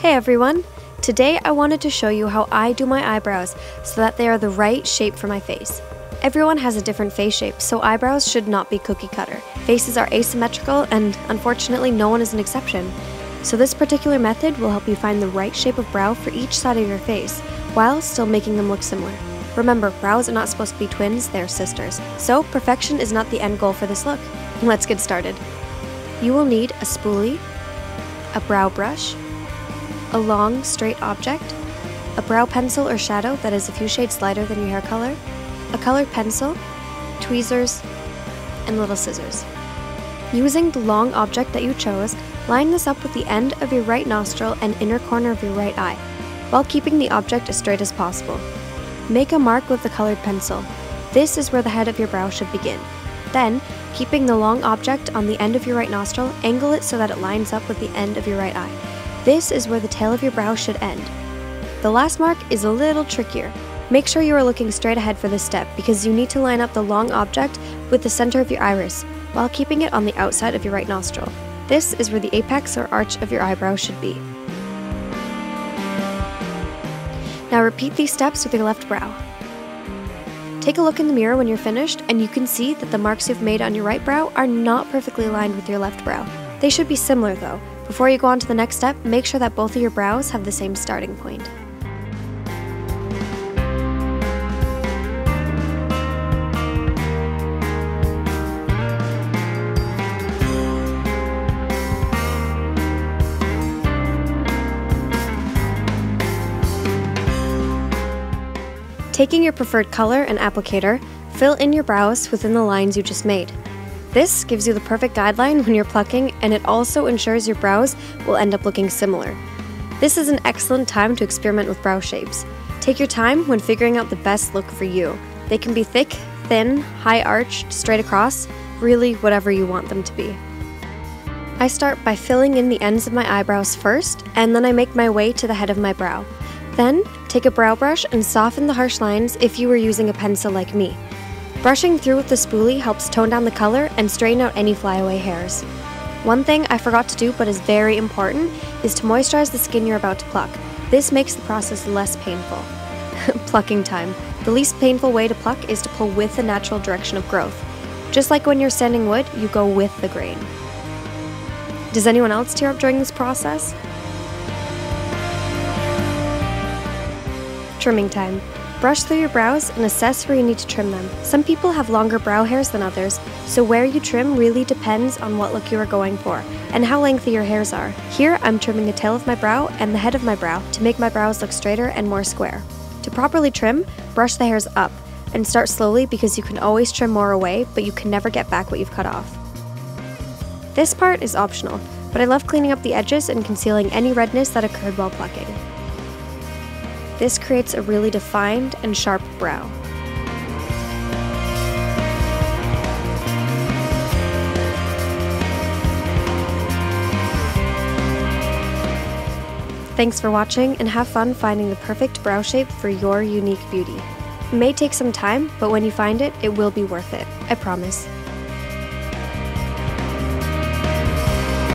Hey everyone! Today I wanted to show you how I do my eyebrows so that they are the right shape for my face. Everyone has a different face shape, so eyebrows should not be cookie cutter. Faces are asymmetrical and unfortunately no one is an exception. So this particular method will help you find the right shape of brow for each side of your face, while still making them look similar. Remember, brows are not supposed to be twins, they're sisters. So perfection is not the end goal for this look. Let's get started. You will need a spoolie, a brow brush, a long, straight object, a brow pencil or shadow that is a few shades lighter than your hair color, a colored pencil, tweezers, and little scissors. Using the long object that you chose, line this up with the end of your right nostril and inner corner of your right eye, while keeping the object as straight as possible. Make a mark with the colored pencil. This is where the head of your brow should begin. Then, keeping the long object on the end of your right nostril, angle it so that it lines up with the end of your right eye. This is where the tail of your brow should end. The last mark is a little trickier. Make sure you are looking straight ahead for this step because you need to line up the long object with the center of your iris, while keeping it on the outside of your right nostril. This is where the apex or arch of your eyebrow should be. Now repeat these steps with your left brow. Take a look in the mirror when you're finished and you can see that the marks you've made on your right brow are not perfectly aligned with your left brow. They should be similar though. Before you go on to the next step, make sure that both of your brows have the same starting point. Taking your preferred color and applicator, fill in your brows within the lines you just made. This gives you the perfect guideline when you're plucking, and it also ensures your brows will end up looking similar. This is an excellent time to experiment with brow shapes. Take your time when figuring out the best look for you. They can be thick, thin, high arched, straight across, really whatever you want them to be. I start by filling in the ends of my eyebrows first, and then I make my way to the head of my brow. Then, take a brow brush and soften the harsh lines if you were using a pencil like me. Brushing through with the spoolie helps tone down the color and straighten out any flyaway hairs. One thing I forgot to do but is very important is to moisturize the skin you're about to pluck. This makes the process less painful. Plucking time. The least painful way to pluck is to pull with the natural direction of growth. Just like when you're sanding wood, you go with the grain. Does anyone else tear up during this process? Trimming time. Brush through your brows and assess where you need to trim them. Some people have longer brow hairs than others, so where you trim really depends on what look you are going for and how lengthy your hairs are. Here, I'm trimming the tail of my brow and the head of my brow to make my brows look straighter and more square. To properly trim, brush the hairs up and start slowly because you can always trim more away, but you can never get back what you've cut off. This part is optional, but I love cleaning up the edges and concealing any redness that occurred while plucking. This creates a really defined and sharp brow. Thanks for watching and have fun finding the perfect brow shape for your unique beauty. It may take some time, but when you find it, it will be worth it. I promise.